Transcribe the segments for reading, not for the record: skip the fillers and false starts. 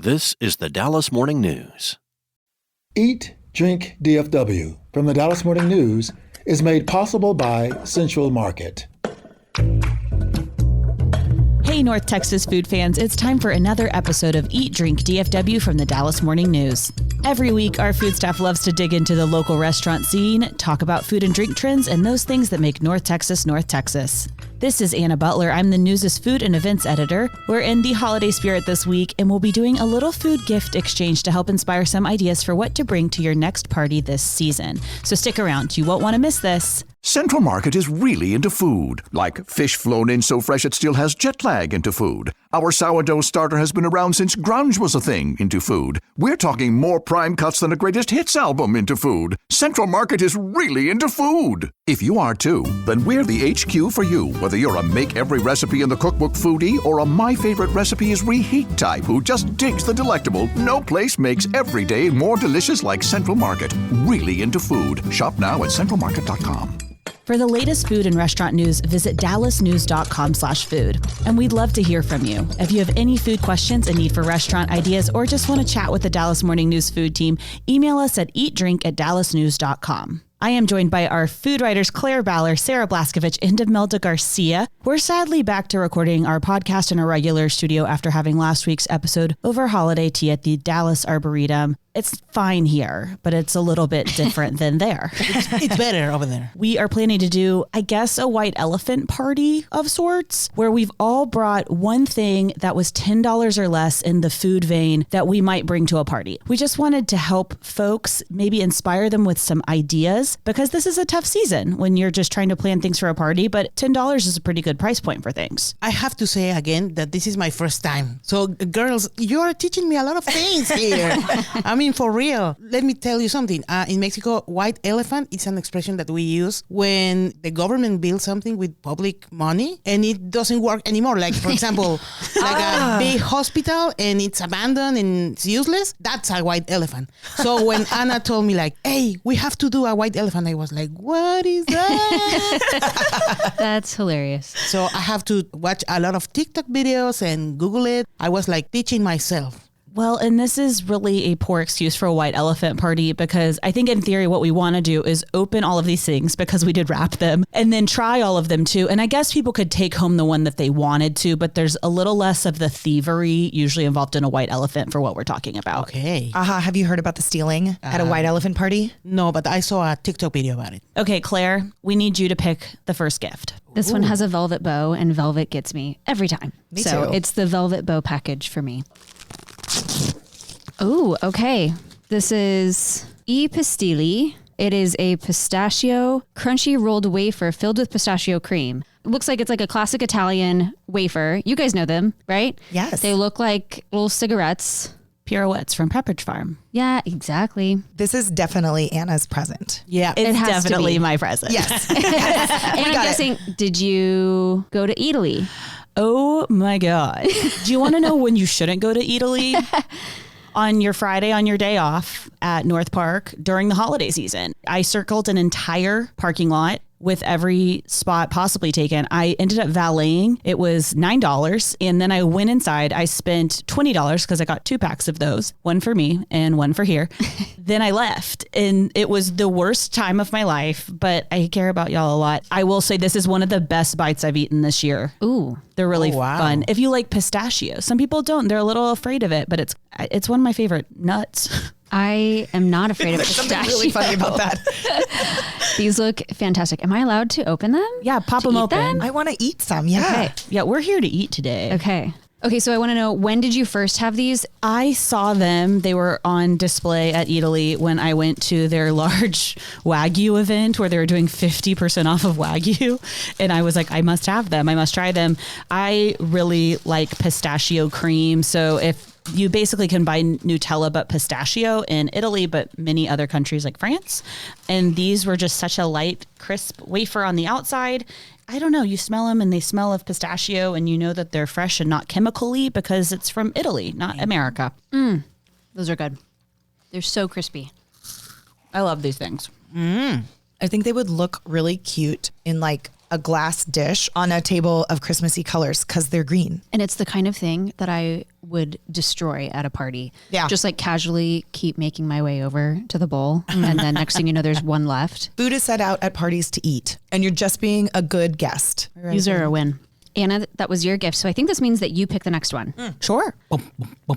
This is the Dallas Morning News. Eat, Drink, DFW from the Dallas Morning News is made possible by Central Market. Hey, North Texas food fans, it's time for another episode of Eat, Drink, DFW from the Dallas Morning News. Every week, our food staff loves to dig into the local restaurant scene, talk about food and drink trends, and those things that make North Texas, North Texas. This is Anna Butler. I'm the News' food and events editor. We're in the holiday spirit this week, and we'll be doing a little food gift exchange to help inspire some ideas for what to bring to your next party this season. So stick around. You won't want to miss this. Central Market is really into food, like fish flown in so fresh it still has jet lag into food. Our sourdough starter has been around since grunge was a thing into food. We're talking more prime cuts than a greatest hits album into food. Central Market is really into food. If you are too, then we're the HQ for you, whether you're a make every recipe in the cookbook foodie or a my favorite recipe is reheat type who just digs the delectable. No place makes every day more delicious like Central Market. Really into food. Shop now at centralmarket.com. For the latest food and restaurant news, visit dallasnews.com/food. And we'd love to hear from you. If you have any food questions, a need for restaurant ideas, or just want to chat with the Dallas Morning News food team, email us at eatdrink@dallasnews.com. I am joined by our food writers Claire Baller, Sarah Blaskovich, and Imelda Garcia. We're sadly back to recording our podcast in a regular studio after having last week's episode over holiday tea at the Dallas Arboretum. It's fine here, but it's a little bit different than there. It's better over there. We are planning to do, I guess, a white elephant party of sorts, where we've all brought one thing that was $10 or less in the food vein that we might bring to a party. We just wanted to help folks, maybe inspire them with some ideas, because this is a tough season when you're just trying to plan things for a party, but $10 is a pretty good price point for things. I have to say again that this is my first time. So girls, you're teaching me a lot of things here. I mean, for real. Let me tell you something. In Mexico, white elephant is an expression that we use when the government builds something with public money and it doesn't work anymore. Like, for example, like a big hospital and it's abandoned and it's useless. That's a white elephant. So when Anna told me like, hey, we have to do a white elephant, I was like, what is that? That's hilarious. So I have to watch a lot of TikTok videos and Google it. I was like teaching myself. Well, and this is really a poor excuse for a white elephant party, because I think in theory what we want to do is open all of these things, because we did wrap them, and then try all of them too. And I guess people could take home the one that they wanted to, but there's a little less of the thievery usually involved in a white elephant for what we're talking about. Okay. Have you heard about the stealing at a white elephant party? No, but I saw a TikTok video about it. Okay, Claire, we need you to pick the first gift. This one has a velvet bow, and velvet gets me every time. Me so too. It's the velvet bow package for me. Oh, okay. This is I Pastilli. It is a pistachio crunchy rolled wafer filled with pistachio cream. It looks like it's like a classic Italian wafer. You guys know them, right? Yes. They look like little cigarettes. Pirouettes from Pepperidge Farm. Yeah, exactly. This is definitely Anna's present. Yeah. It's has to definitely be. my present. Yes. And I'm guessing, did you go to Italy? Oh my God. Do you want to know when you shouldn't go to Italy? On your Friday, on your day off at North Park during the holiday season. I circled an entire parking lot with every spot possibly taken. I ended up valeting. It was $9. And then I went inside. I spent $20 because I got 2 packs of those, one for me and one for here. Then I left, and it was the worst time of my life, but I care about y'all a lot. I will say this is one of the best bites I've eaten this year. Ooh. They're really wow. fun. If you like pistachio, some people don't. They're a little afraid of it, but it's one of my favorite nuts. I am not afraid of There's pistachio. something really funny about that. These look fantastic. Am I allowed to open them? Yeah, pop them eat open. them? I want to eat some. Yeah. Okay. Yeah, we're here to eat today. Okay, so I want to know, when did you first have these? I saw them. They were on display at Italy when I went to their large Wagyu event where they were doing 50% off of Wagyu. And I was like, I must have them. I must try them. I really like pistachio cream. So if you basically can buy Nutella but pistachio in Italy, but many other countries like France. And these were just such a light, crisp wafer on the outside. I don't know. You smell them and they smell of pistachio, and you know that they're fresh and not chemically because it's from Italy, not America. Those are good. They're so crispy. I love these things. I think they would look really cute in like a glass dish on a table of Christmassy colors because they're green. And it's the kind of thing that I would destroy at a party. Yeah. Just like casually keep making my way over to the bowl. And then next thing you know, there's one left. Food is set out at parties to eat, and you're just being a good guest. These are a win. Anna, that was your gift. So I think this means that you pick the next one. Sure.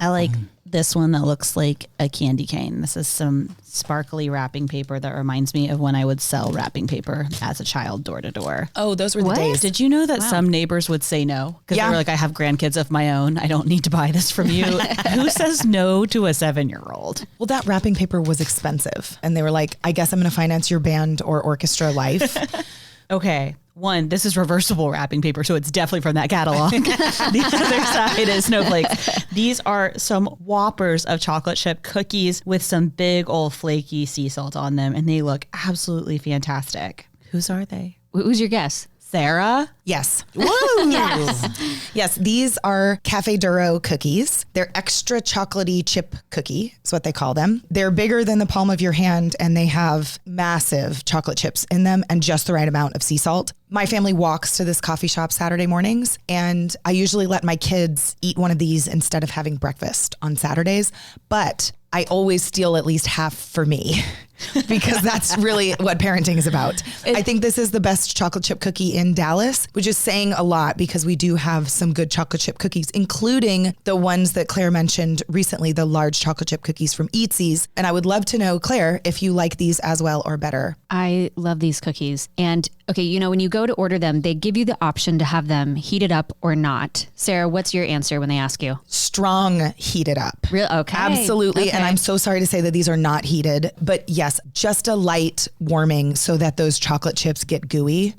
I like this one that looks like a candy cane. This is some sparkly wrapping paper that reminds me of when I would sell wrapping paper as a child door to door. Oh, those were the What? days. Did you know that some neighbors would say no? Because Yeah. they were like, I have grandkids of my own. I don't need to buy this from you. Who says no to a 7-year-old? Well, that wrapping paper was expensive. And they were like, I guess I'm going to finance your band or orchestra life. Okay. One, this is reversible wrapping paper, so it's definitely from that catalog. The other side is snowflakes. These are some whoppers of chocolate chip cookies with some big old flaky sea salt on them, and they look absolutely fantastic. Whose are they? Who's your guess? Sarah? Yes. Yes, these are Cafe Duro cookies. They're extra chocolatey chip cookie, is what they call them. They're bigger than the palm of your hand, and they have massive chocolate chips in them and just the right amount of sea salt. My family walks to this coffee shop Saturday mornings, and I usually let my kids eat one of these instead of having breakfast on Saturdays. But I always steal at least half for me because that's really what parenting is about. I think this is the best chocolate chip cookie in Dallas, which is saying a lot because we do have some good chocolate chip cookies, including the ones that Claire mentioned recently, the large chocolate chip cookies from Eatsy's. And I would love to know, Claire, if you like these as well or better. I love these cookies. And okay, you know, when you go to order them, they give you the option to have them heated up or not. Sarah, what's your answer when they ask you? Strong heated up. Real? Okay. Absolutely. And Okay. I'm so sorry to say that these are not heated, but yes, just a light warming so that those chocolate chips get gooey.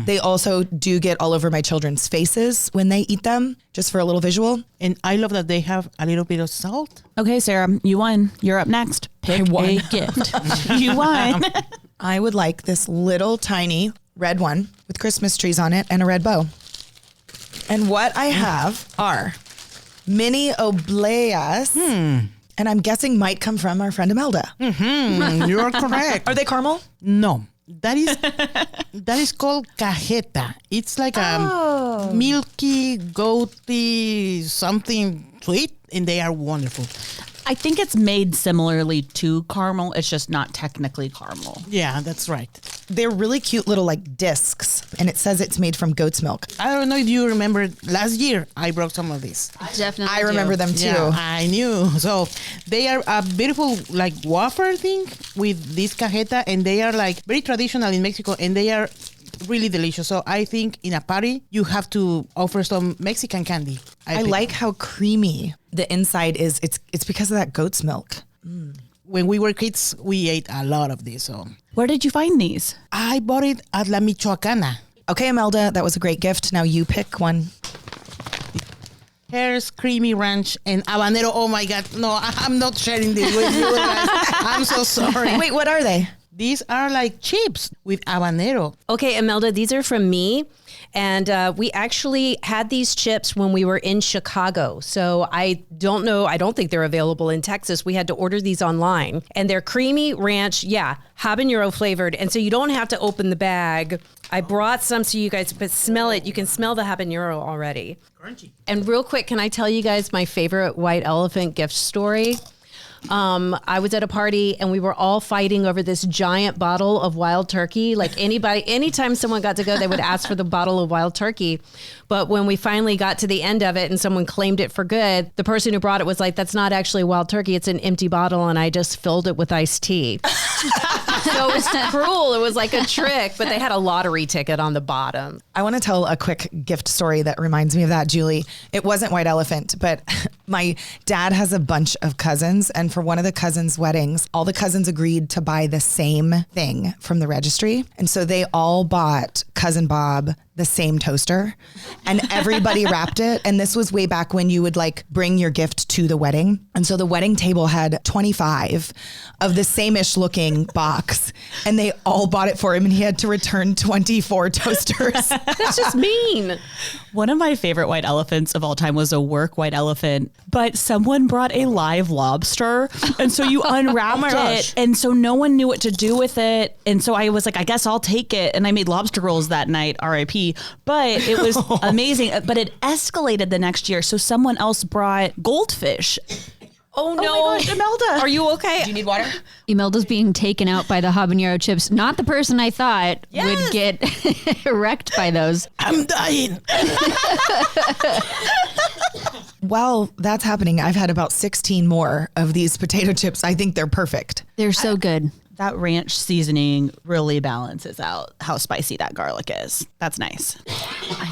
They also do get all over my children's faces when they eat them, just for a little visual. And I love that they have a little bit of salt. Okay, Sarah, you won. You're up next. Pick a gift. You won. I would like this little tiny red one with Christmas trees on it and a red bow. And what I have are mini obleas. And I'm guessing might come from our friend Imelda. You're correct. Are they caramel? No, that is called cajeta. It's like a milky, goaty, something sweet, and they are wonderful. I think it's made similarly to caramel. It's just not technically caramel. Yeah, that's right. They're really cute little like discs, and it says it's made from goat's milk. I don't know if you remember last year I brought some of these. Definitely. I remember them too. Yeah, I knew. So they are a beautiful like wafer thing with this cajeta, and they are like very traditional in Mexico, and they are really delicious. So I think in a party you have to offer some Mexican candy. I think. like how creamy the inside is. It's because of that goat's milk. When we were kids, we ate a lot of this. So Where did you find these? I bought it at La Michoacana. Okay, Imelda, that was a great gift. Now you pick one. Hare's Creamy Ranch and Habanero. Oh my God. No, I'm not sharing this with you guys. I'm so sorry. Wait, what are they? These are like chips with habanero. Okay, Imelda, these are from me. And we actually had these chips when we were in Chicago. So I don't know. I don't think they're available in Texas. We had to order these online. And they're creamy ranch, habanero flavored. And so you don't have to open the bag. I brought some so you guys, but smell it. You can smell the habanero already. Crunchy. And real quick, can I tell you guys my favorite white elephant gift story? I was at a party and we were all fighting over this giant bottle of wild turkey. Like anytime someone got to go, they would ask for the bottle of wild turkey. But when we finally got to the end of it and someone claimed it for good, the person who brought it was like, that's not actually wild turkey. It's an empty bottle. And I just filled it with iced tea. So it was cruel. It was like a trick, but they had a lottery ticket on the bottom. I want to tell a quick gift story that reminds me of that, Julie. It wasn't White Elephant, but my dad has a bunch of cousins. And for one of the cousins' weddings, all the cousins agreed to buy the same thing from the registry. And so they all bought Cousin Bob the same toaster, and everybody wrapped it. And this was way back when you would like bring your gift to the wedding. And so the wedding table had 25 of the same-ish looking box, and they all bought it for him, and he had to return 24 toasters. That's just mean. One of my favorite white elephants of all time was a work white elephant, but someone brought a live lobster. And so you unwrapped it. And so no one knew what to do with it. And so I was like, I guess I'll take it. And I made lobster rolls that night, RIP. But it was amazing. But it escalated the next year. So someone else brought goldfish. Oh no, Oh my gosh, Imelda. Are you okay? Do you need water? Imelda's being taken out by the habanero chips. Not the person I thought would get wrecked by those. I'm dying. While that's happening, I've had about 16 more of these potato chips. I think they're perfect. They're so good. That ranch seasoning really balances out how spicy that garlic is. That's nice.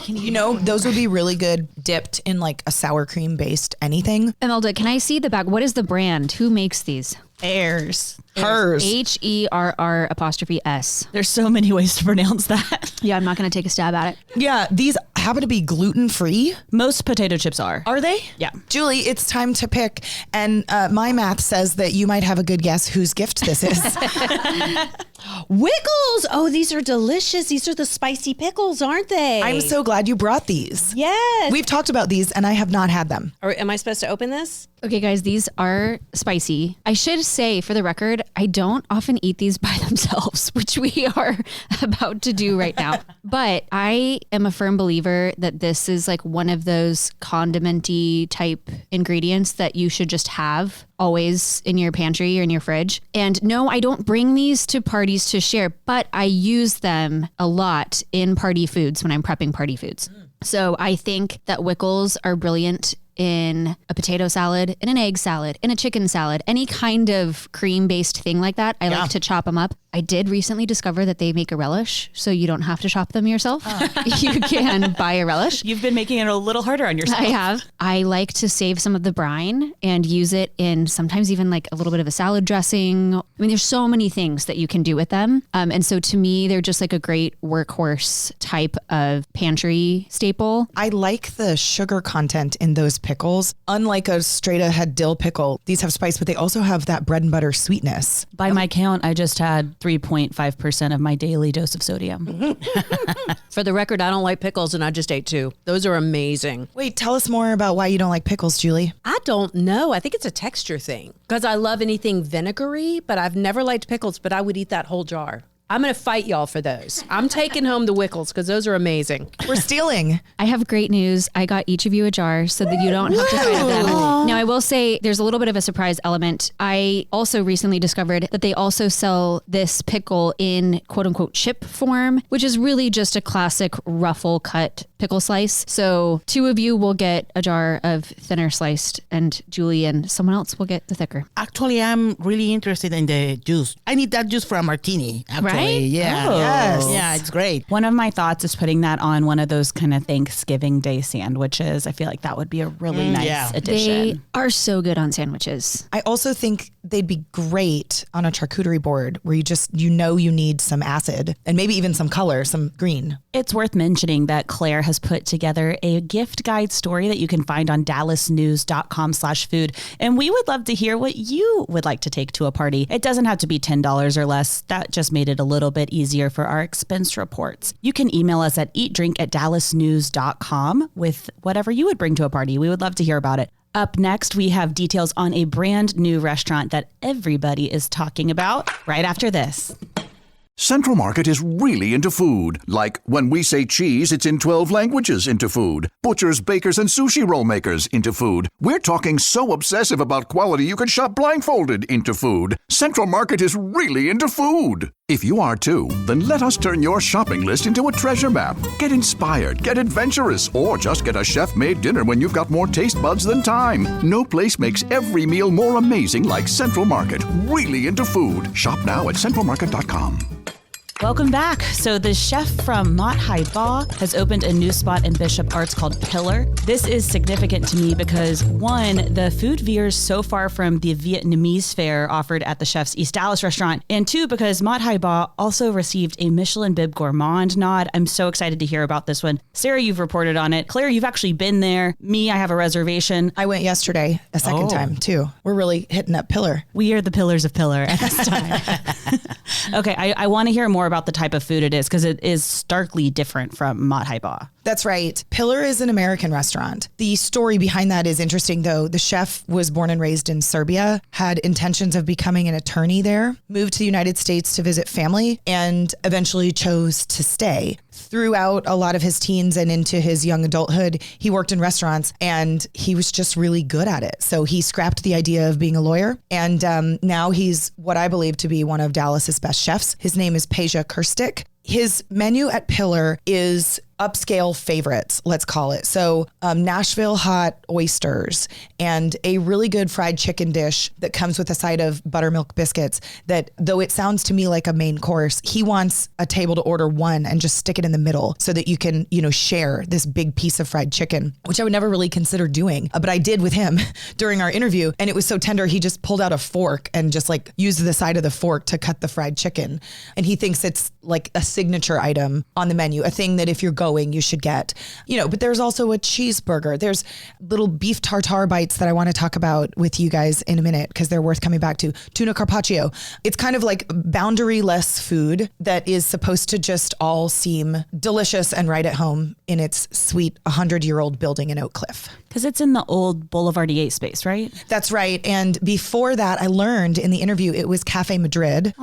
You know, those would be really good dipped in like a sour cream based anything. Imelda, can I see the bag? What is the brand? Who makes these? Airs. Hers. HERR'S. There's so many ways to pronounce that. Yeah, I'm not going to take a stab at it. Yeah, these happen to be gluten free. Most potato chips are. Are they? Yeah. Julie, it's time to pick. And my math says that you might have a good guess whose gift this is. Wiggles. Oh, these are delicious. These are the spicy pickles, aren't they? I'm so glad you brought these. Yes. We've talked about these and I have not had them. Am I supposed to open this? Okay, guys, these are spicy. I should say, for the record, I don't often eat these by themselves, which we are about to do right now. But I am a firm believer that this is like one of those condiment-y type ingredients that you should just have always in your pantry or in your fridge. And no, I don't bring these to parties to share, but I use them a lot in party foods when I'm prepping party foods. So I think that Wickles are brilliant in a potato salad, in an egg salad, in a chicken salad, any kind of cream-based thing like that. I like to chop them up. I did recently discover that they make a relish, so you don't have to chop them yourself. You can buy a relish. You've been making it a little harder on yourself. I have. I like to save some of the brine and use it in sometimes even like a little bit of a salad dressing. I mean, there's so many things that you can do with them. And so to me, they're just like a great workhorse type of pantry staple. I like the sugar content in those pickles. Unlike a straight ahead dill pickle, these have spice, but they also have that bread and butter sweetness. By my count, I just had 3.5% of my daily dose of sodium. For the record, I don't like pickles and I just ate 2. Those are amazing. Wait, tell us more about why you don't like pickles, Julie. I don't know. I think it's a texture thing because I love anything vinegary, but I've never liked pickles, but I would eat that whole jar. I'm going to fight y'all for those. I'm taking home the Wickles because those are amazing. We're stealing. I have great news. I got each of you a jar so that you don't have to fight them. Now, I will say there's a little bit of a surprise element. I also recently discovered that they also sell this pickle in quote unquote chip form, which is really just a classic ruffle cut pickle slice. So 2 of you will get a jar of thinner sliced and Julie and someone else will get the thicker. Actually, I'm really interested in the juice. I need that juice for a martini, actually. Right? Yeah. Oh. Yes. Yeah, it's great. One of my thoughts is putting that on one of those kind of Thanksgiving Day sandwiches. I feel like that would be a really nice yeah. addition. They are so good on sandwiches. I also think they'd be great on a charcuterie board where you need some acid and maybe even some color, some green. It's worth mentioning that Claire has put together a gift guide story that you can find on dallasnews.com/food. And we would love to hear what you would like to take to a party. It doesn't have to be $10 or less. That just made it a little bit easier for our expense reports. You can email us at eatdrink@dallasnews.com with whatever you would bring to a party. We would love to hear about it. Up next, we have details on a brand new restaurant that everybody is talking about right after this. Central Market is really into food. Like when we say cheese, it's in 12 languages into food. Butchers, bakers, and sushi roll makers into food. We're talking so obsessive about quality you could shop blindfolded into food. Central Market is really into food. If you are too, then let us turn your shopping list into a treasure map. Get inspired, get adventurous, or just get a chef-made dinner when you've got more taste buds than time. No place makes every meal more amazing like Central Market. Really into food. Shop now at centralmarket.com. Welcome back. So the chef from Mat Hai Ba has opened a new spot in Bishop Arts called Pillar. This is significant to me because one, the food veers so far from the Vietnamese fare offered at the chef's East Dallas restaurant, and two, because Mat Hai Ba also received a Michelin Bib Gourmand nod. I'm so excited to hear about this one. Sarah, you've reported on it. Claire, you've actually been there. Me, I have a reservation. I went yesterday a second time too. We're really hitting up Pillar. We are the pillars of Pillar at this time. Okay, I want to hear more about the type of food it is because it is starkly different from Mat Hai Ba. That's right. Pillar is an American restaurant. The story behind that is interesting, though. The chef was born and raised in Serbia, had intentions of becoming an attorney there, moved to the United States to visit family, and eventually chose to stay. Throughout a lot of his teens and into his young adulthood, he worked in restaurants and he was just really good at it. So he scrapped the idea of being a lawyer. And now he's what I believe to be one of Dallas's best chefs. His name is Peja Kirstik. His menu at Pillar is upscale favorites, let's call it. So Nashville hot oysters and a really good fried chicken dish that comes with a side of buttermilk biscuits that, though it sounds to me like a main course, he wants a table to order one and just stick it in the middle so that you can, share this big piece of fried chicken, which I would never really consider doing. But I did with him during our interview. And it was so tender, he just pulled out a fork and just used the side of the fork to cut the fried chicken. And he thinks it's like a signature item on the menu, a thing that if you're going, you should get, but there's also a cheeseburger. There's little beef tartare bites that I want to talk about with you guys in a minute because they're worth coming back to. Tuna carpaccio. It's kind of like boundary-less food that is supposed to just all seem delicious and right at home in its sweet 100-year-old building in Oak Cliff. Because it's in the old Boulevard 8 space, right? That's right. And before that, I learned in the interview, it was Cafe Madrid,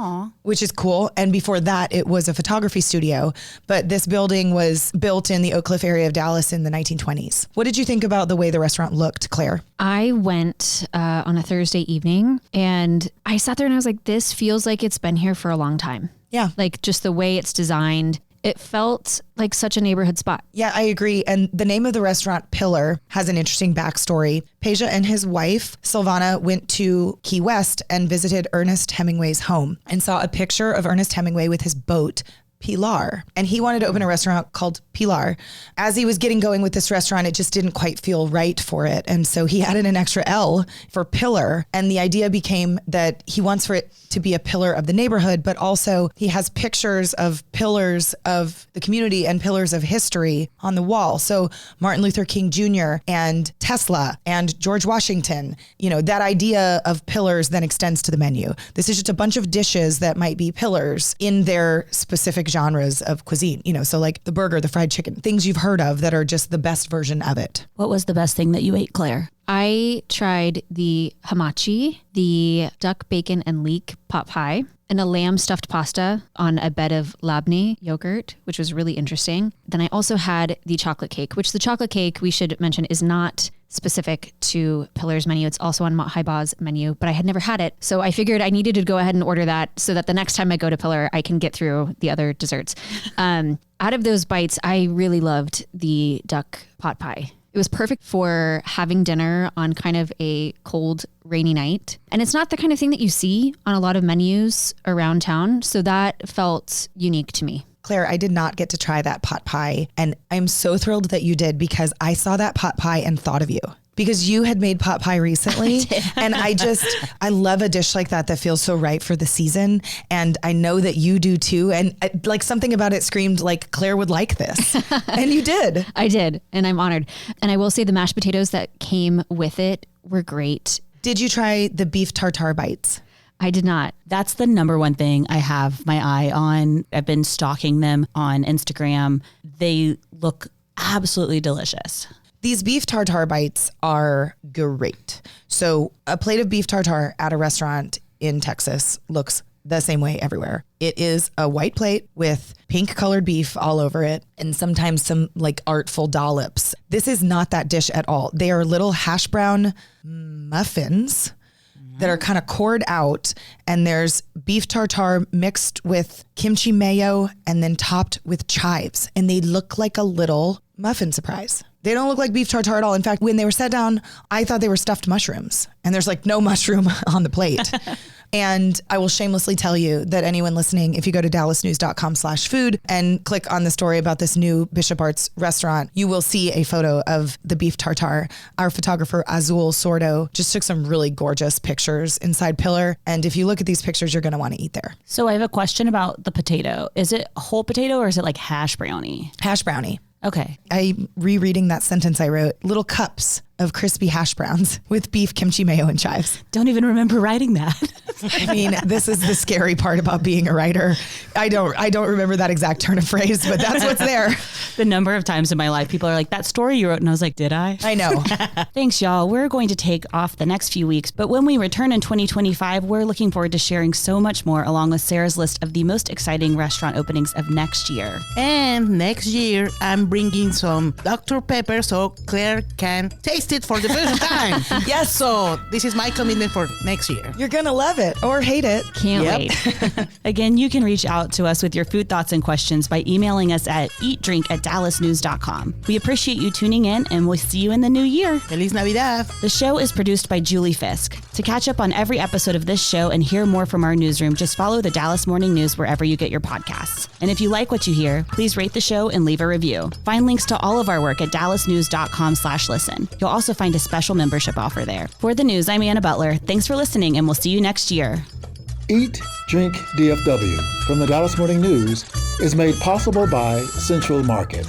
which is cool. And before that, it was a photography studio. But this building was built in the Oak Cliff area of Dallas in the 1920s. What did you think about the way the restaurant looked, Claire? I went on a Thursday evening and I sat there and I was like, this feels like it's been here for a long time. Yeah. Like just the way it's designed. It felt like such a neighborhood spot. Yeah, I agree. And the name of the restaurant, Pillar, has an interesting backstory. Peja and his wife, Silvana, went to Key West and visited Ernest Hemingway's home and saw a picture of Ernest Hemingway with his boat, Pilar. And he wanted to open a restaurant called Pilar. As he was getting going with this restaurant, it just didn't quite feel right for it. And so he added an extra L for Pillar. And the idea became that he wants for it to be a pillar of the neighborhood, but also he has pictures of pillars of the community and pillars of history on the wall. So Martin Luther King Jr. and Tesla and George Washington, that idea of pillars then extends to the menu. This is just a bunch of dishes that might be pillars in their specific genres of cuisine, so like the burger, the fried chicken, things you've heard of that are just the best version of it. What was the best thing that you ate, Claire? I tried the hamachi, the duck, bacon, and leek pot pie, and a lamb stuffed pasta on a bed of labneh yogurt, which was really interesting. Then I also had the chocolate cake, which the chocolate cake, we should mention, is not specific to Pillar's menu. It's also on Mat Hai Ba's menu, but I had never had it. So I figured I needed to go ahead and order that so that the next time I go to Pillar, I can get through the other desserts. Out of those bites, I really loved the duck pot pie. It was perfect for having dinner on kind of a cold, rainy night. And it's not the kind of thing that you see on a lot of menus around town. So that felt unique to me. Claire, I did not get to try that pot pie. And I'm so thrilled that you did because I saw that pot pie and thought of you. Because you had made pot pie recently. And I love a dish like that feels so right for the season. And I know that you do too. And something about it screamed like Claire would like this. And you did. I did. And I'm honored. And I will say the mashed potatoes that came with it were great. Did you try the beef tartare bites? I did not. That's the number one thing I have my eye on. I've been stalking them on Instagram. They look absolutely delicious. These beef tartare bites are great. So a plate of beef tartare at a restaurant in Texas looks the same way everywhere. It is a white plate with pink colored beef all over it and sometimes some artful dollops. This is not that dish at all. They are little hash brown muffins that are kind of cored out, and there's beef tartare mixed with kimchi mayo and then topped with chives, and they look like a little muffin surprise. They don't look like beef tartare at all. In fact, when they were set down, I thought they were stuffed mushrooms, and there's like no mushroom on the plate. And I will shamelessly tell you that anyone listening, if you go to dallasnews.com/food and click on the story about this new Bishop Arts restaurant, you will see a photo of the beef tartare. Our photographer, Azul Sordo, just took some really gorgeous pictures inside Pillar. And if you look at these pictures, you're going to want to eat there. So I have a question about the potato. Is it whole potato or is it like hash brownie? Hash brownie. Okay. I'm rereading that sentence I wrote. Little cups of crispy hash browns with beef, kimchi, mayo, and chives. Don't even remember writing that. I mean, this is the scary part about being a writer. I don't remember that exact turn of phrase, but that's what's there. The number of times in my life people are like, that story you wrote, and I was like, did I? I know. Thanks, y'all. We're going to take off the next few weeks, but when we return in 2025, we're looking forward to sharing so much more along with Sarah's list of the most exciting restaurant openings of next year. And next year, I'm bringing some Dr. Pepper so Claire can taste it for the first time. Yes. So this is my commitment for next year. You're going to love it or hate it. Can't Yep. wait. Again, you can reach out to us with your food thoughts and questions by emailing us at eatdrink@dallasnews.com. We appreciate you tuning in, and we'll see you in the new year. Feliz Navidad. The show is produced by Julie Fisk. To catch up on every episode of this show and hear more from our newsroom, just follow the Dallas Morning News wherever you get your podcasts. And if you like what you hear, please rate the show and leave a review. Find links to all of our work at dallasnews.com/listen. You'll also find a special membership offer there. For the news, I'm Anna Butler. Thanks for listening, and we'll see you next year. Eat, Drink, DFW from the Dallas Morning News is made possible by Central Market.